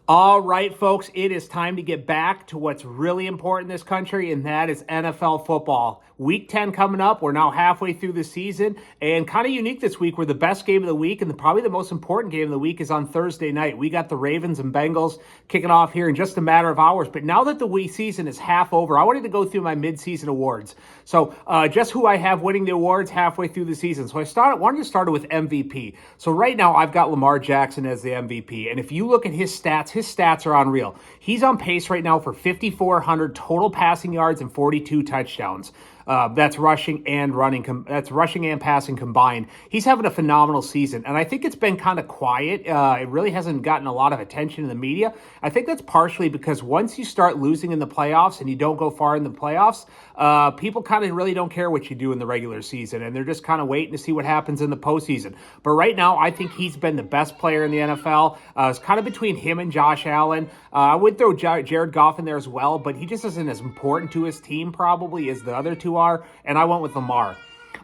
All right, folks, it is time to get back to what's really important in this country, and that is NFL football. Week 10 coming up. We're now halfway through the season, and kind of unique this week. We're the best game of the week, and probably the most important game of the week is on Thursday night. We got the Ravens and Bengals kicking off here in just a matter of hours. But now that the week season is half over, I wanted to go through my mid-season awards. So just who I have winning the awards halfway through the season. So wanted to start with MVP. So right now I've got Lamar Jackson as the MVP, and if you look at his stats are unreal. He's on pace right now for 5,400 total passing yards and 42 touchdowns. That's rushing and passing combined. He's having a phenomenal season, and I think it's been kind of quiet. It really hasn't gotten a lot of attention in the media. I think that's partially because once you start losing in the playoffs and you don't go far in the playoffs, people kind of really don't care what you do in the regular season, and they're just kind of waiting to see what happens in the postseason. But right now, I think he's been the best player in the NFL. It's kind of between him and Josh Allen. I would throw Jared Goff in there as well, but he just isn't as important to his team probably as the other two are, and I went with Lamar.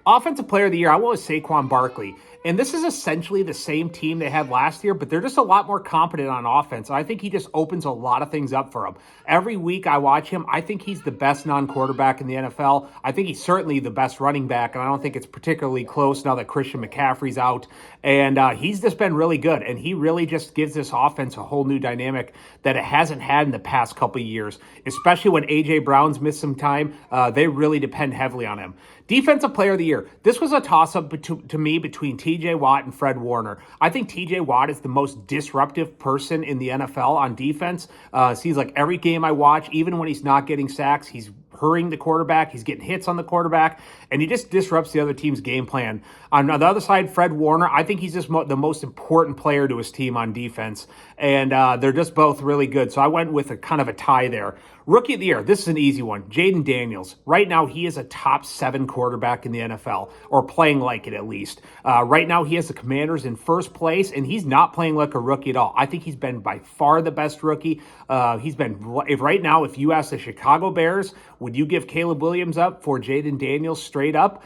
Offensive Player of the Year, I went with Saquon Barkley. And this is essentially the same team they had last year, but they're just a lot more competent on offense. I think he just opens a lot of things up for them. Every week I watch him, I think he's the best non-quarterback in the NFL. I think he's certainly the best running back, and I don't think it's particularly close now that Christian McCaffrey's out. And he's just been really good, and he really just gives this offense a whole new dynamic that it hasn't had in the past couple of years, especially when A.J. Brown's missed some time. They really depend heavily on him. Defensive Player of the Year. This was a toss-up to me between T.J. Watt and Fred Warner. I think T.J. Watt is the most disruptive person in the NFL on defense. Seems like every game I watch, even when he's not getting sacks, he's hurrying the quarterback, he's getting hits on the quarterback, and he just disrupts the other team's game plan. On the other side, Fred Warner, I think he's just the most important player to his team on defense, and they're just both really good. So I went with a kind of a tie there. Rookie of the Year, this is an easy one. Jayden Daniels. Right now, he is a top 7 quarterback in the NFL, or playing like it at least. Right now, he has the Commanders in first place, and he's not playing like a rookie at all. I think he's been by far the best rookie. Right now, if you ask the Chicago Bears, would you give Caleb Williams up for Jayden Daniels straight up?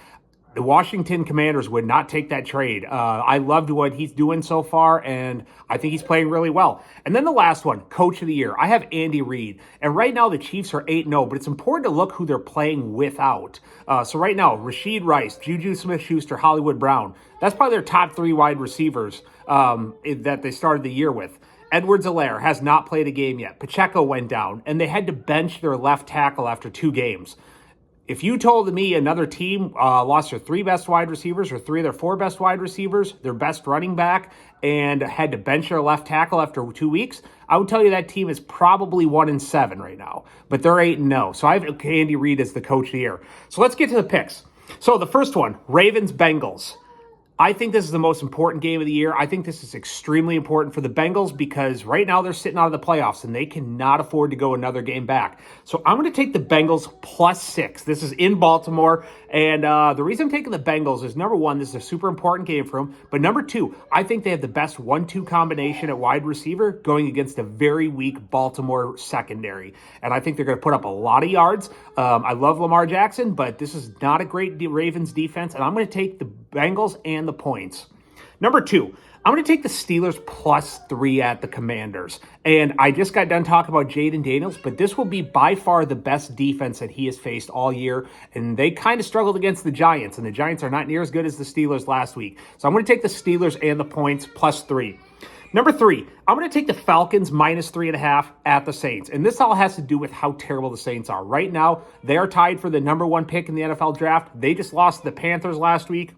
The Washington Commanders would not take that trade. I loved what he's doing so far, and I think he's playing really well. And then the last one, Coach of the Year. I have Andy Reid. And right now the Chiefs are 8-0, but it's important to look who they're playing without. So right now, Rashid Rice, Juju Smith-Schuster, Hollywood Brown. That's probably their top 3 wide receivers that they started the year with. Edwards-Helaire has not played a game yet. Pacheco went down, and they had to bench their left tackle after 2 games. If you told me another team lost their 3 best wide receivers or 3 of their 4 best wide receivers, their best running back, and had to bench their left tackle after 2 weeks, I would tell you that team is probably 1-7 right now. But they're 8-0. So I have Andy Reid as the Coach of the Year. So let's get to the picks. So the first one, Ravens-Bengals. I think this is the most important game of the year. I think this is extremely important for the Bengals because right now they're sitting out of the playoffs and they cannot afford to go another game back. So I'm going to take the Bengals +6. This is in Baltimore. And the reason I'm taking the Bengals is, number one, this is a super important game for them. But number two, I think they have the best 1-2 combination at wide receiver going against a very weak Baltimore secondary. And I think they're going to put up a lot of yards. I love Lamar Jackson, but this is not a great Ravens defense. And I'm going to take the Bengals and the points. Number two, I'm going to take the Steelers +3 at the Commanders. And I just got done talking about Jayden Daniels, but this will be by far the best defense that he has faced all year. And they kind of struggled against the Giants, and the Giants are not near as good as the Steelers last week. So I'm going to take the Steelers and the points +3. Number 3, I'm going to take the Falcons -3.5 at the Saints. And this all has to do with how terrible the Saints are. Right now, they are tied for the number 1 pick in the NFL draft. They just lost to the Panthers last week.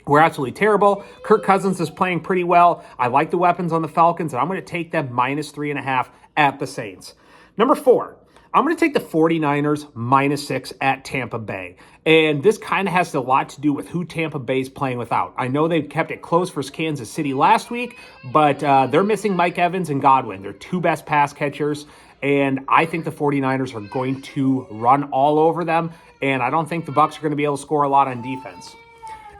We're absolutely terrible. Kirk Cousins is playing pretty well. I like the weapons on the Falcons, and I'm going to take them -3.5 at the Saints. Number 4, I'm going to take the 49ers -6 at Tampa Bay. And this kind of has a lot to do with who Tampa Bay is playing without. I know they've kept it close for Kansas City last week, but they're missing Mike Evans and Godwin. They're 2 best pass catchers. And I think the 49ers are going to run all over them. And I don't think the Bucs are going to be able to score a lot on defense.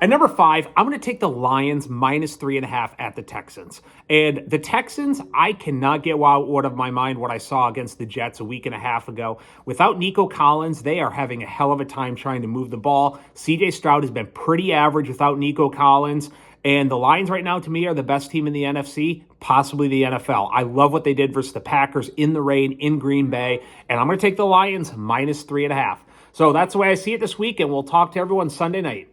At number 5, I'm going to take the Lions -3.5 at the Texans. And the Texans, I cannot get out of my mind what I saw against the Jets a week and a half ago. Without Nico Collins, they are having a hell of a time trying to move the ball. C.J. Stroud has been pretty average without Nico Collins. And the Lions right now, to me, are the best team in the NFC, possibly the NFL. I love what they did versus the Packers in the rain in Green Bay. And I'm going to take the Lions -3.5. So that's the way I see it this week, and we'll talk to everyone Sunday night.